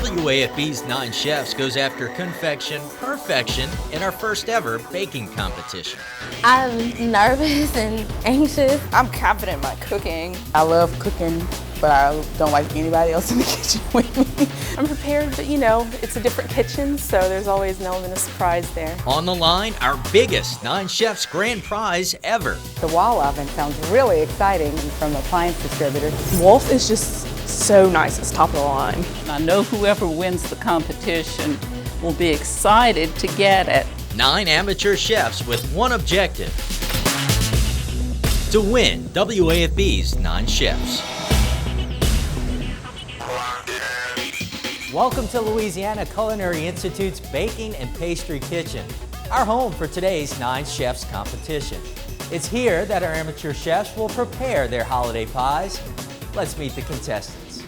WAFB's 9 Chefs goes after confection perfection in our first ever baking competition. I'm nervous and anxious. I'm confident in my cooking. I love cooking, but I don't like anybody else in the kitchen with me. I'm prepared, but it's a different kitchen, so there's always an element of surprise there. On the line, our biggest 9 Chefs grand prize ever. The wall oven sounds really exciting from the appliance distributor. Wolf is just so nice. It's top of the line. I know whoever wins the competition will be excited to get it. 9 amateur chefs with one objective: to win WAFB's 9 Chefs. Welcome to Louisiana Culinary Institute's Baking and Pastry Kitchen, our home for today's 9 Chefs competition. It's here that our amateur chefs will prepare their holiday pies. Let's meet the contestants.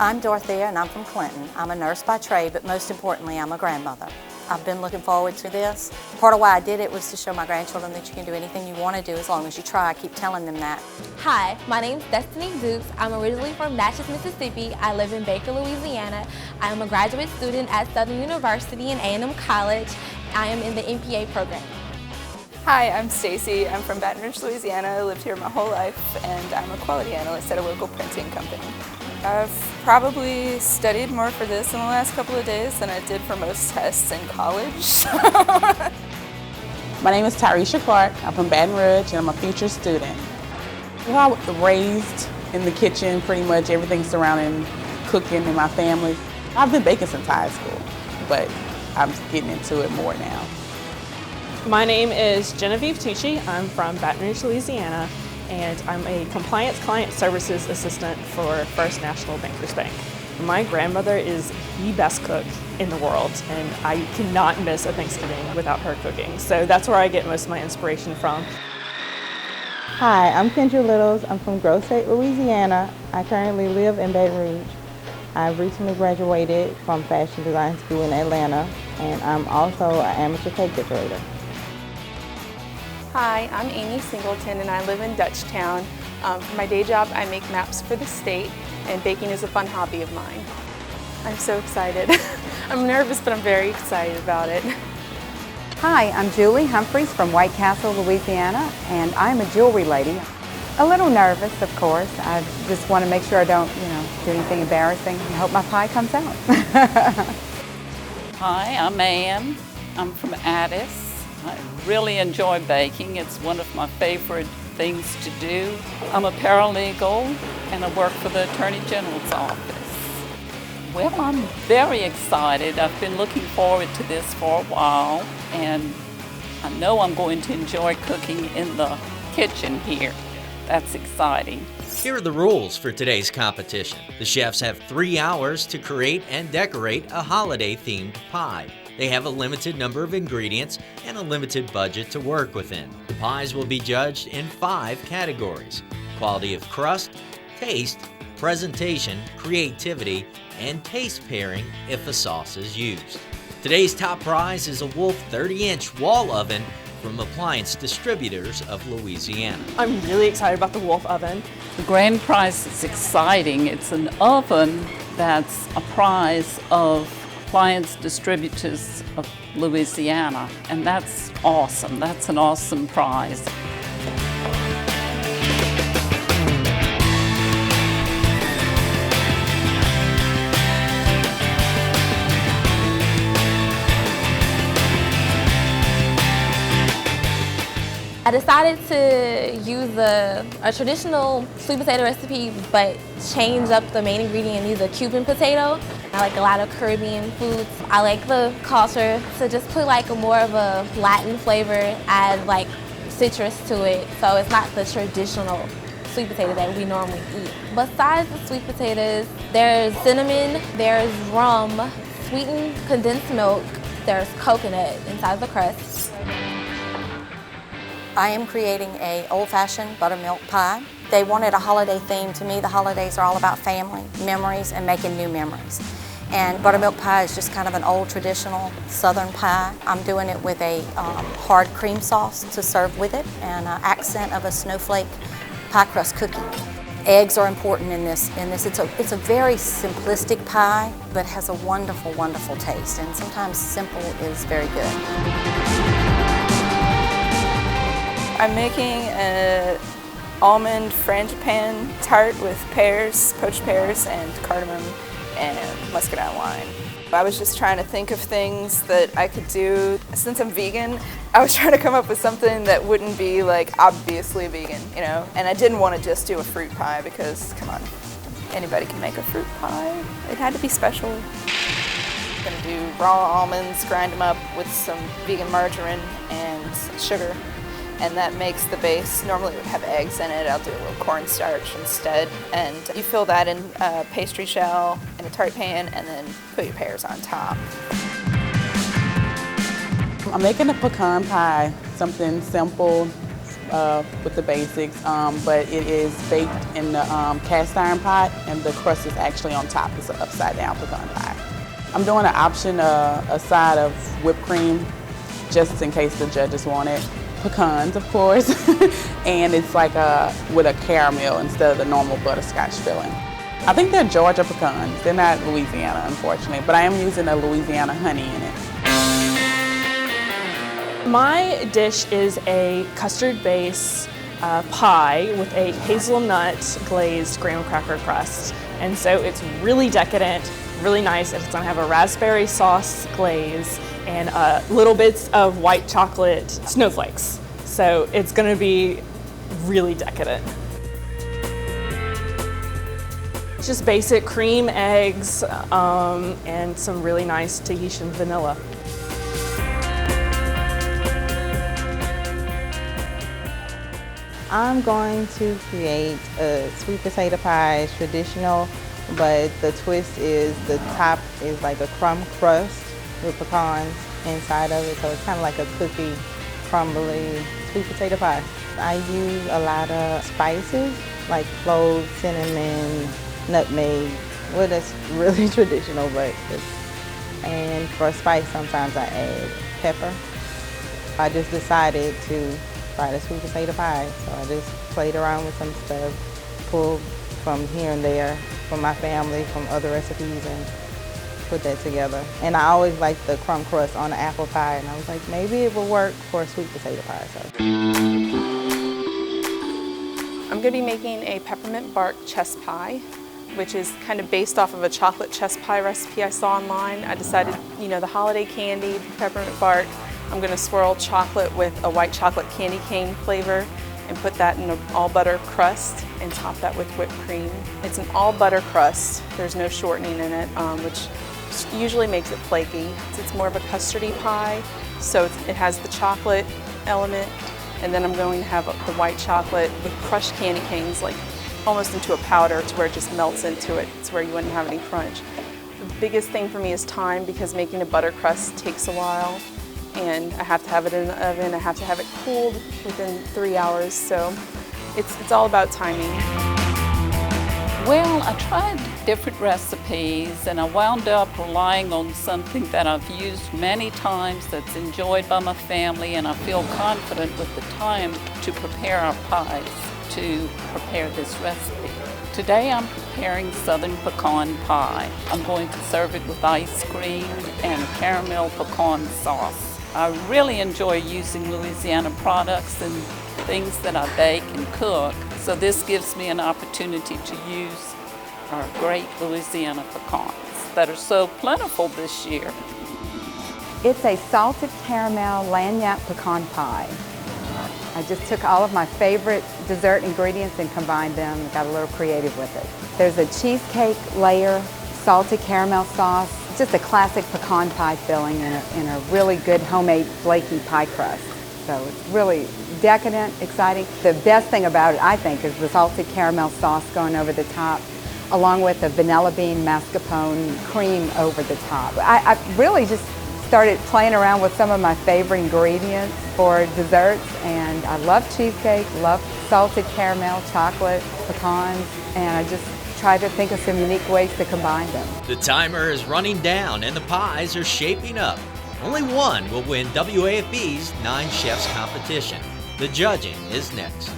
I'm Dorothea and I'm from Clinton. I'm a nurse by trade, but most importantly, I'm a grandmother. I've been looking forward to this. Part of why I did it was to show my grandchildren that you can do anything you want to do as long as you try. I keep telling them that. Hi, my name's Destiny Dukes. I'm originally from Natchez, Mississippi. I live in Baker, Louisiana. I am a graduate student at Southern University and A&M College. I am in the MPA program. Hi, I'm Stacy. I'm from Baton Rouge, Louisiana. I lived here my whole life, and I'm a quality analyst at a local printing company. I've probably studied more for this in the last couple of days than I did for most tests in college. My name is Tyresha Clark. I'm from Baton Rouge, and I'm a future student. Well, I was raised in the kitchen, pretty much everything surrounding cooking in my family. I've been baking since high school, but I'm getting into it more now. My name is Genevieve Tucci. I'm from Baton Rouge, Louisiana, and I'm a compliance client services assistant for First National Bankers Bank. My grandmother is the best cook in the world, and I cannot miss a Thanksgiving without her cooking. So that's where I get most of my inspiration from. Hi, I'm Kendra Littles. I'm from Grove State, Louisiana. I currently live in Baton Rouge. I recently graduated from Fashion Design School in Atlanta, and I'm also an amateur cake decorator. Hi, I'm Amy Singleton and I live in Dutchtown. For my day job, I make maps for the state, and baking is a fun hobby of mine. I'm so excited. I'm nervous, but I'm very excited about it. Hi, I'm Julie Humphreys from White Castle, Louisiana, and I'm a jewelry lady. A little nervous, of course. I just want to make sure I don't, do anything embarrassing. I hope my pie comes out. Hi, I'm Ann. I'm from Addis. I really enjoy baking. It's one of my favorite things to do. I'm a paralegal and I work for the Attorney General's office. Well, I'm very excited. I've been looking forward to this for a while, and I know I'm going to enjoy cooking in the kitchen here. That's exciting. Here are the rules for today's competition. The chefs have 3 hours to create and decorate a holiday-themed pie. They have a limited number of ingredients and a limited budget to work within. The pies will be judged in 5 categories: quality of crust, taste, presentation, creativity, and taste pairing if a sauce is used. Today's top prize is a Wolf 30-inch wall oven from Appliance Distributors of Louisiana. I'm really excited about the Wolf oven. The grand prize is exciting. It's an oven that's a prize of Appliance Distributors of Louisiana, and that's awesome. That's an awesome prize. I decided to use a traditional sweet potato recipe, but change up the main ingredient and use a Cuban potato. I like a lot of Caribbean foods. I like the culture to just put like more of a Latin flavor, add like citrus to it, so it's not the traditional sweet potato that we normally eat. Besides the sweet potatoes, there's cinnamon, there's rum, sweetened condensed milk, there's coconut inside the crust. I am creating a old-fashioned buttermilk pie. They wanted a holiday theme. To me, the holidays are all about family, memories, and making new memories. And buttermilk pie is just kind of an old traditional Southern pie. I'm doing it with a hard cream sauce to serve with it and an accent of a snowflake pie crust cookie. Eggs are important in this. It's a very simplistic pie, but has a wonderful, wonderful taste. And sometimes simple is very good. I'm making an almond frangipane tart with pears, poached pears, and cardamom and muscadine wine. I was just trying to think of things that I could do. Since I'm vegan, I was trying to come up with something that wouldn't be like obviously vegan, you know? And I didn't want to just do a fruit pie because, come on, anybody can make a fruit pie. It had to be special. I'm gonna do raw almonds, grind them up with some vegan margarine and sugar. And that makes the base. Normally it would have eggs in it. I'll do a little cornstarch instead. And you fill that in a pastry shell in a tart pan and then put your pears on top. I'm making a pecan pie, something simple with the basics, but it is baked in the cast iron pot and the crust is actually on top. It's an upside down pecan pie. I'm doing an option, a side of whipped cream, just in case the judges want it. Pecans, of course, and it's like with a caramel instead of the normal butterscotch filling. I think they're Georgia pecans. They're not Louisiana, unfortunately, but I am using a Louisiana honey in it. My dish is a custard base pie with a hazelnut glazed graham cracker crust. And so it's really decadent, really nice, and it's gonna have a raspberry sauce glaze and little bits of white chocolate snowflakes. So it's gonna be really decadent. Just basic cream, eggs, and some really nice Tahitian vanilla. I'm going to create a sweet potato pie. It's traditional, but the twist is the top is like a crumb crust with pecans inside of it, so it's kind of like a cookie, crumbly sweet potato pie. I use a lot of spices like cloves, cinnamon, nutmeg. Well, that's really traditional, but and for spice sometimes I add pepper. I just decided to try the sweet potato pie, so I just played around with some stuff, pulled from here and there from my family, from other recipes, and put that together. And I always liked the crumb crust on the apple pie, and I was like, maybe it will work for a sweet potato pie. So I'm going to be making a peppermint bark chess pie, which is kind of based off of a chocolate chess pie recipe I saw online. I decided, you know, the holiday candy, peppermint bark, I'm going to swirl chocolate with a white chocolate candy cane flavor and put that in an all butter crust and top that with whipped cream. It's an all butter crust. There's no shortening in it, which usually makes it flaky. It's more of a custardy pie, so it has the chocolate element, and then I'm going to have the white chocolate with crushed candy canes, like almost into a powder to where it just melts into it. It's where you wouldn't have any crunch. The biggest thing for me is time, because making a butter crust takes a while, and I have to have it in the oven. I have to have it cooled within 3 hours, so it's all about timing. Well, I tried different recipes and I wound up relying on something that I've used many times, that's enjoyed by my family, and I feel confident with the time to prepare our pies to prepare this recipe. Today I'm preparing southern pecan pie. I'm going to serve it with ice cream and caramel pecan sauce. I really enjoy using Louisiana products and things that I bake and cook, so this gives me an opportunity to use our great Louisiana pecans that are so plentiful this year. It's a salted caramel lagniappe pecan pie. I just took all of my favorite dessert ingredients and combined them and got a little creative with it. There's a cheesecake layer, salted caramel sauce, just a classic pecan pie filling in a really good homemade flaky pie crust. So it's really decadent, exciting. The best thing about it, I think, is the salted caramel sauce going over the top, along with the vanilla bean mascarpone cream over the top. I really just started playing around with some of my favorite ingredients for desserts, and I love cheesecake, love salted caramel, chocolate, pecans, and I just tried to think of some unique ways to combine them. The timer is running down and the pies are shaping up. Only one will win WAFB's 9 Chefs competition. The judging is next.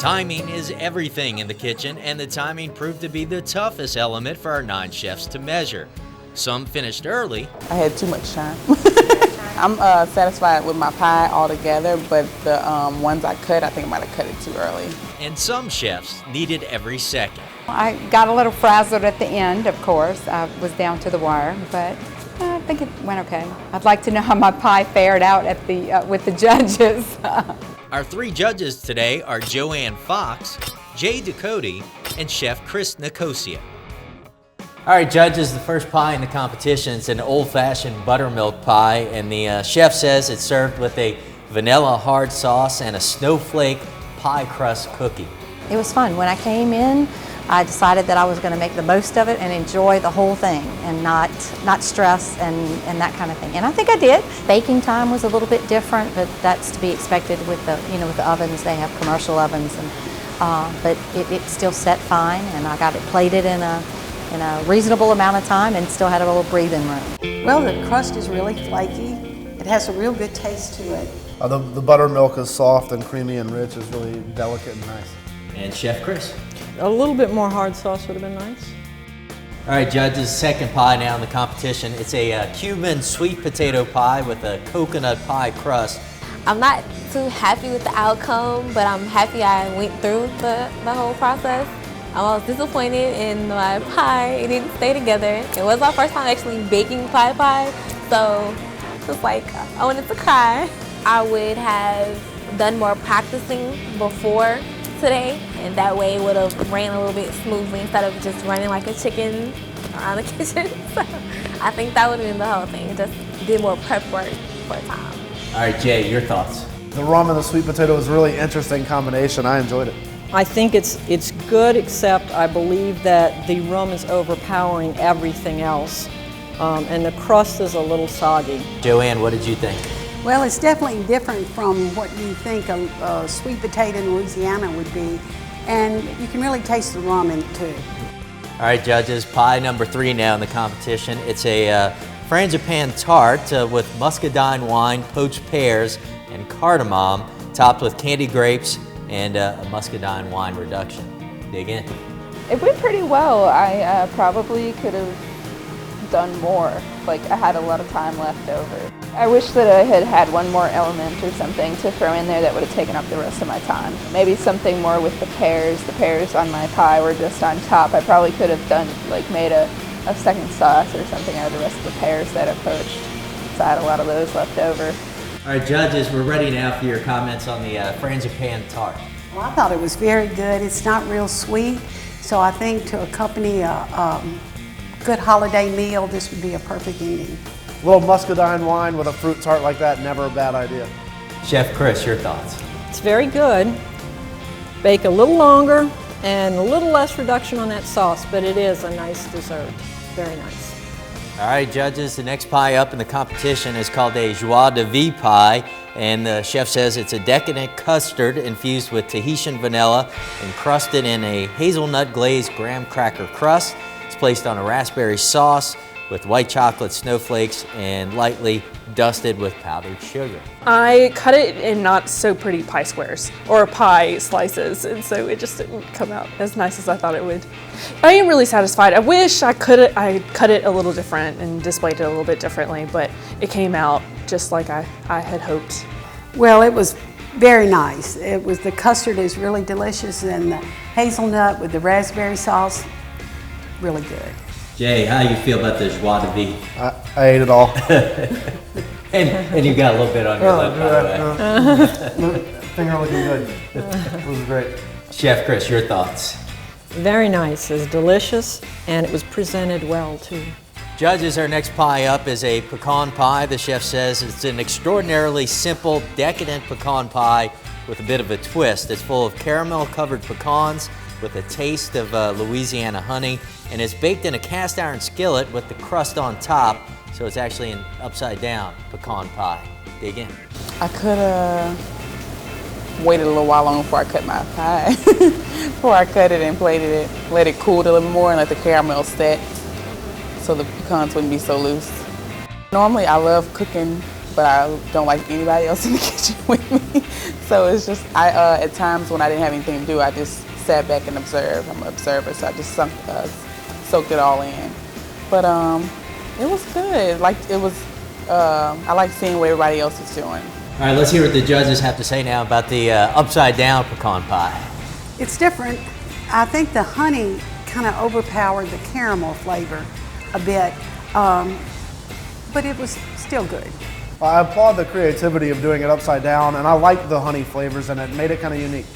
Timing is everything in the kitchen, and the timing proved to be the toughest element for our 9 chefs to measure. Some finished early. I had too much time. I'm satisfied with my pie altogether, but the ones I cut, I think I might have cut it too early. And some chefs needed every second. I got a little frazzled at the end, of course. I was down to the wire, but I think it went okay. I'd like to know how my pie fared out at the with the judges. Our 3 judges today are Joanne Fox, Jay Ducote, and Chef Chris Nicosia. All right, judges, the first pie in the competition is an old-fashioned buttermilk pie, and the chef says it's served with a vanilla hard sauce and a snowflake pie crust cookie. It was fun. When I came in, I decided that I was going to make the most of it and enjoy the whole thing and not stress and that kind of thing. And I think I did. Baking time was a little bit different, but that's to be expected with the with the ovens. They have commercial ovens, and but it still set fine, and I got it plated in a reasonable amount of time and still had a little breathing room. Well, the crust is really flaky. It has a real good taste to it. The buttermilk is soft and creamy and rich. It's really delicate and nice. And Chef Chris. A little bit more hard sauce would have been nice. All right, judges, second pie now in the competition. It's a Cuban sweet potato pie with a coconut pie crust. I'm not too happy with the outcome, but I'm happy I went through the whole process. I was disappointed in my pie. It didn't stay together. It was my first time actually baking pie, so just like I wanted to cry. I would have done more practicing before today, and that way it would have ran a little bit smoothly instead of just running like a chicken around the kitchen. So I think that would have been the whole thing. Just did more prep work for time. All right, Jay, your thoughts? The rum and the sweet potato is a really interesting combination. I enjoyed it. I think it's good, except I believe that the rum is overpowering everything else, and the crust is a little soggy. Joanne, what did you think? Well, it's definitely different from what you think a sweet potato in Louisiana would be, and you can really taste the rum in it too. All right, judges, pie number 3 now in the competition. It's a frangipan tart with muscadine wine, poached pears, and cardamom, topped with candied grapes and a muscadine wine reduction. Dig in. It went pretty well. I probably could have done more. Like, I had a lot of time left over. I wish that I had had one more element or something to throw in there that would have taken up the rest of my time. Maybe something more with the pears. The pears on my pie were just on top. I probably could have done, like, made a second sauce or something out of the rest of the pears that I poached. So I had a lot of those left over. All right, judges, we're ready now for your comments on the frangipan tart. Well, I thought it was very good. It's not real sweet, so I think to accompany a good holiday meal, this would be a perfect ending. A little muscadine wine with a fruit tart like that, never a bad idea. Chef Chris, your thoughts? It's very good. Bake a little longer and a little less reduction on that sauce, but it is a nice dessert. Very nice. All right, judges, the next pie up in the competition is called a joie de vie pie, and the chef says it's a decadent custard infused with Tahitian vanilla and crusted in a hazelnut glazed graham cracker crust. It's placed on a raspberry sauce with white chocolate snowflakes and lightly dusted with powdered sugar. I cut it in not so pretty pie squares or pie slices, and so it just didn't come out as nice as I thought it would. I am really satisfied. I wish I cut it a little different and displayed it a little bit differently, but it came out just like I had hoped. Well, it was very nice. The custard is really delicious, and the hazelnut with the raspberry sauce, really good. Jay, how do you feel about the joie de vie? I ate it all. and you got a little bit on your lip, by the way. Finger looking good. It was great. Chef Chris, your thoughts? Very nice. It's delicious, and it was presented well, too. Judges, our next pie up is a pecan pie. The chef says it's an extraordinarily simple, decadent pecan pie with a bit of a twist. It's full of caramel-covered pecans with a taste of Louisiana honey, and it's baked in a cast iron skillet with the crust on top, so it's actually an upside-down pecan pie. Dig in. I could have waited a little while longer before I cut my pie. Before I cut it and plated it, let it cool a little more and let the caramel set so the pecans wouldn't be so loose. Normally I love cooking but I don't like anybody else in the kitchen with me. So it's just, at times when I didn't have anything to do, I just sat back and observed. I'm an observer, so I just soaked it all in. But it was good. I like seeing what everybody else is doing. All right, let's hear what the judges have to say now about the upside down pecan pie. It's different. I think the honey kind of overpowered the caramel flavor a bit, but it was still good. I applaud the creativity of doing it upside down, and I like the honey flavors, and it made it kind of unique.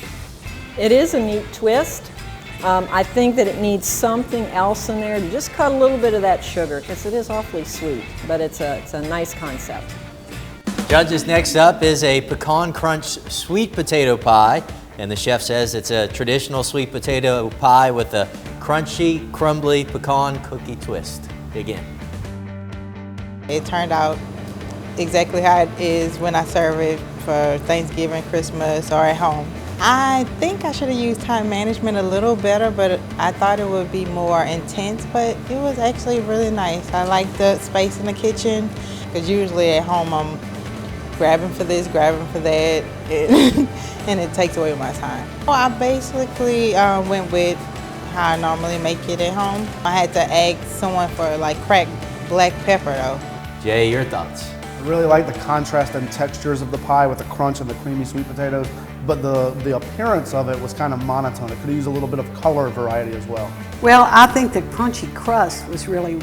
It is a neat twist. I think that it needs something else in there to just cut a little bit of that sugar, because it is awfully sweet, but it's a nice concept. Judges, next up is a pecan crunch sweet potato pie, and the chef says it's a traditional sweet potato pie with a crunchy, crumbly pecan cookie twist. Dig in. It turned out exactly how it is when I serve it for Thanksgiving, Christmas, or at home. I think I should have used time management a little better, but I thought it would be more intense, but it was actually really nice. I like the space in the kitchen, because usually at home I'm grabbing for this, grabbing for that, and it takes away my time. Well, I basically went with how I normally make it at home. I had to ask someone for like cracked black pepper though. Jay, your thoughts? I really like the contrast and textures of the pie with the crunch and the creamy sweet potatoes, but the appearance of it was kind of monotone. It could use a little bit of color variety as well. Well, I think the crunchy crust was really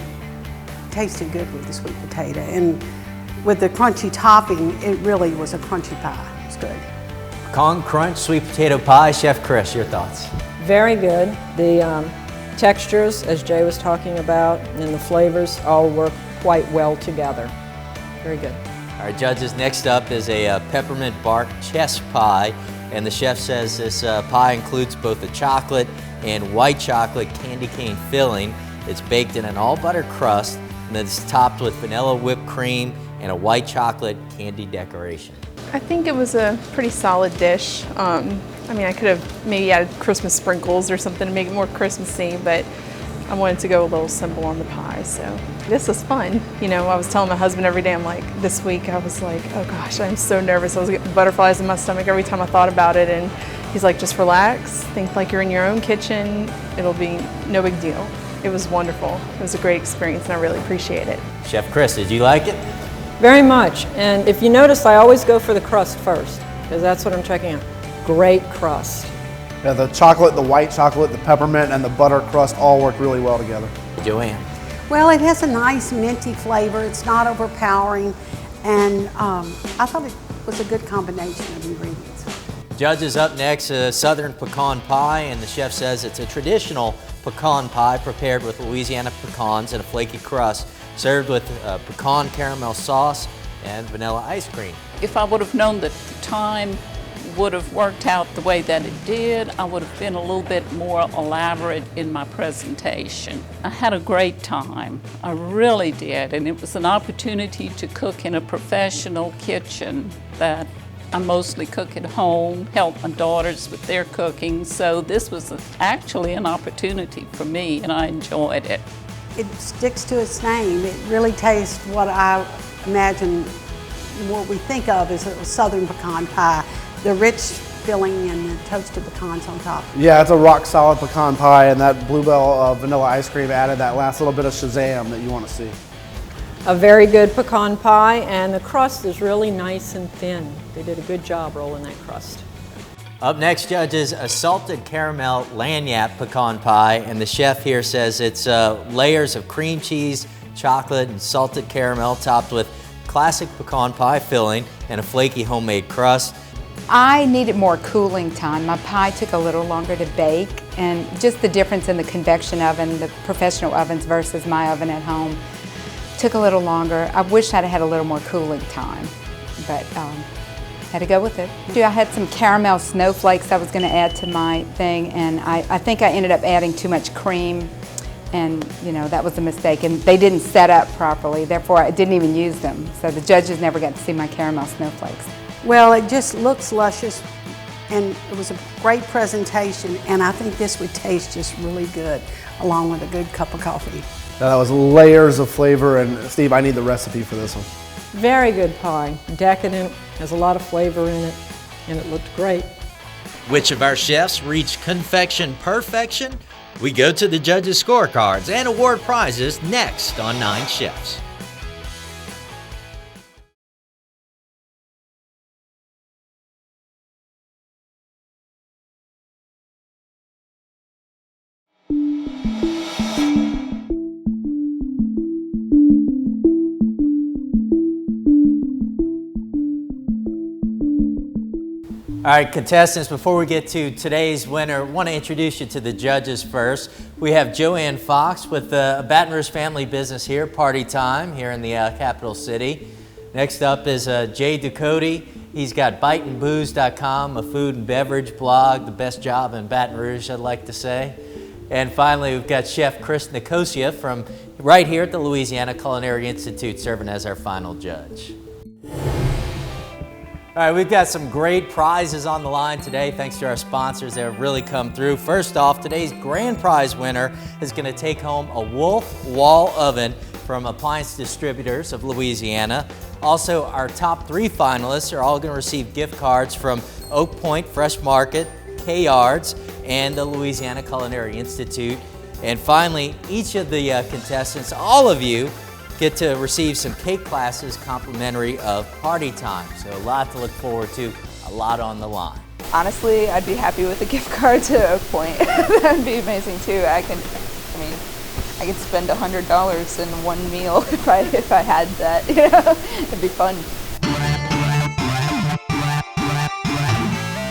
tasted good with the sweet potato, and with the crunchy topping, it really was a crunchy pie. It's good. Pecan crunch sweet potato pie. Chef Chris, your thoughts? Very good. The textures, as Jay was talking about, and the flavors all work quite well together. Very good. All right, judges, next up is a peppermint bark chess pie, and the chef says this pie includes both a chocolate and white chocolate candy cane filling. It's baked in an all-butter crust, and then it's topped with vanilla whipped cream and a white chocolate candy decoration. I think it was a pretty solid dish. I mean, I could have maybe added Christmas sprinkles or something to make it more Christmassy, but I wanted to go a little simple on the pie, so this was fun. You know, I was telling my husband every day, I'm like, this week I was like, oh gosh, I'm so nervous. I was getting butterflies in my stomach every time I thought about it, and he's like, just relax, think like you're in your own kitchen, it'll be no big deal. It was wonderful. It was a great experience, and I really appreciate it. Chef Chris, did you like it? Very much, and if you notice, I always go for the crust first, because that's what I'm checking out. Great crust. Yeah, the chocolate, the white chocolate, the peppermint, and the butter crust all work really well together. Joanne? Well, it has a nice minty flavor. It's not overpowering, and I thought it was a good combination of ingredients. Judges, up next, a southern pecan pie, and the chef says it's a traditional pecan pie prepared with Louisiana pecans and a flaky crust, served with pecan caramel sauce and vanilla ice cream. If I would have known that the time would have worked out the way that it did, I would have been a little bit more elaborate in my presentation. I had a great time. I really did, and it was an opportunity to cook in a professional kitchen that I mostly cook at home, help my daughters with their cooking, so this was actually an opportunity for me, and I enjoyed it. It sticks to its name. It really tastes what I imagine, what we think of as a southern pecan pie. The rich filling and the toasted pecans on top. Yeah, it's a rock solid pecan pie, and that Bluebell vanilla ice cream added that last little bit of Shazam that you want to see. A very good pecan pie, and the crust is really nice and thin. They did a good job rolling that crust. Up next, judges, a salted caramel lagniappe pecan pie, and the chef here says it's layers of cream cheese, chocolate, and salted caramel topped with classic pecan pie filling and a flaky homemade crust. I needed more cooling time. My pie took a little longer to bake, and just the difference in the convection oven, the professional ovens versus my oven at home, took a little longer. I wish I'd had a little more cooling time, but had to go with it. I had some caramel snowflakes I was going to add to my thing, and I think I ended up adding too much cream, and you know, that was a mistake, and they didn't set up properly, therefore I didn't even use them, so the judges never got to see my caramel snowflakes. Well, it just looks luscious, and it was a great presentation, and I think this would taste just really good along with a good cup of coffee. That was layers of flavor, and Steve, I need the recipe for this one. Very good pie, decadent, has a lot of flavor in it, and it looked great. Which of our chefs reached confection perfection? We go to the judges' scorecards and award prizes next on 9 Chefs. All right, contestants, before we get to today's winner, I want to introduce you to the judges first. We have Joanne Fox with the Baton Rouge family business here, Party Time, here in the capital city. Next up is Jay Ducote. He's got biteandbooze.com, a food and beverage blog, the best job in Baton Rouge, I'd like to say. And finally, we've got Chef Chris Nicosia from right here at the Louisiana Culinary Institute serving as our final judge. All right, we've got some great prizes on the line today, thanks to our sponsors that have really come through. First off, today's grand prize winner is going to take home a Wolf wall oven from Appliance Distributors of Louisiana. Also, our top 3 finalists are all going to receive gift cards from Oak Point Fresh Market, K-Yards, and the Louisiana Culinary Institute. And finally, each of the contestants, all of you, get to receive some cake classes complimentary of Party Time. So a lot to look forward to, a lot on the line. Honestly, I'd be happy with a gift card to Oak Point. That'd be amazing too. I could spend $100 in one meal if I had that. You know, it'd be fun.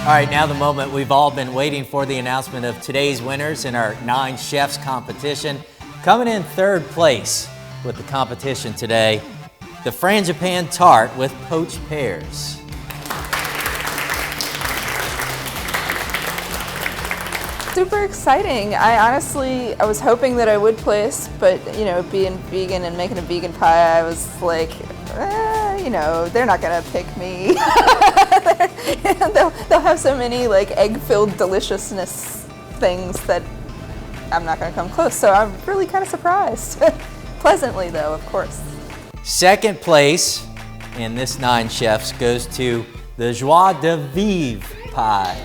All right, now the moment we've all been waiting for, the announcement of today's winners in our 9 Chefs competition. Coming in 3rd place with the competition today, the Frangipan Tart with poached pears. Super exciting. I was hoping that I would place, but you know, being vegan and making a vegan pie, I was like, you know, they're not gonna pick me. they'll have so many like egg-filled deliciousness things that I'm not gonna come close. So I'm really kind of surprised. Pleasantly though, of course. 2nd place in this 9 Chefs goes to the Joie de Vivre pie.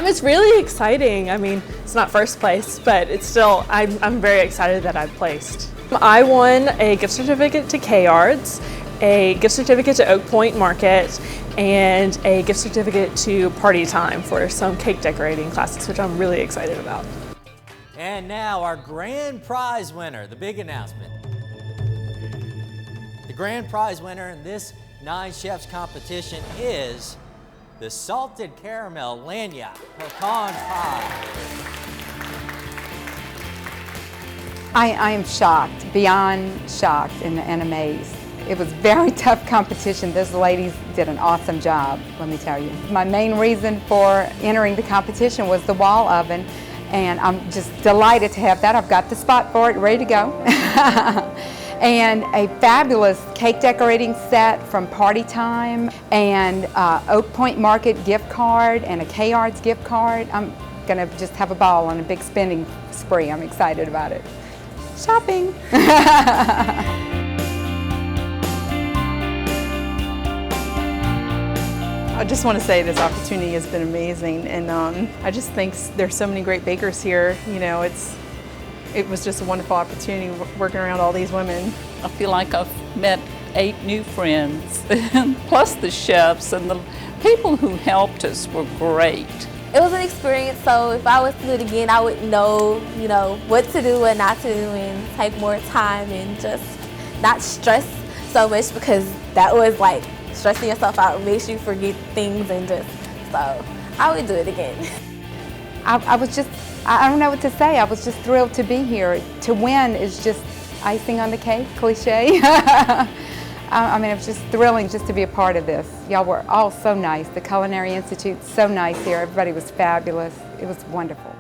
It's really exciting. I mean, it's not 1st place, but it's still, I'm very excited that I placed. I won a gift certificate to K-Yards, a gift certificate to Oak Point Market, and a gift certificate to Party Time for some cake decorating classes, which I'm really excited about. And now our grand prize winner, the big announcement. The grand prize winner in this 9 Chefs competition is the Salted Caramel Lagniappe Pecan Pie. I am shocked, beyond shocked and amazed. It was very tough competition. Those ladies did an awesome job, let me tell you. My main reason for entering the competition was the wall oven, and I'm just delighted to have that. I've got the spot for it, ready to go. And a fabulous cake decorating set from Party Time, and Oak Point Market gift card, and a K-Yards gift card. I'm gonna just have a ball on a big spending spree. I'm excited about it. Shopping. I just want to say this opportunity has been amazing, and I just think there's so many great bakers here. You know, it was just a wonderful opportunity working around all these women. I feel like I've met 8 new friends, plus the chefs, and the people who helped us were great. It was an experience, so if I was to do it again, I would know, you know, what to do and not to do, and take more time and just not stress so much, because that was like stressing yourself out makes you forget things, and just, so I would do it again. I don't know what to say. I was just thrilled to be here. To win is just icing on the cake, cliche. I mean, it was just thrilling just to be a part of this. Y'all were all so nice. The Culinary Institute, so nice here. Everybody was fabulous. It was wonderful.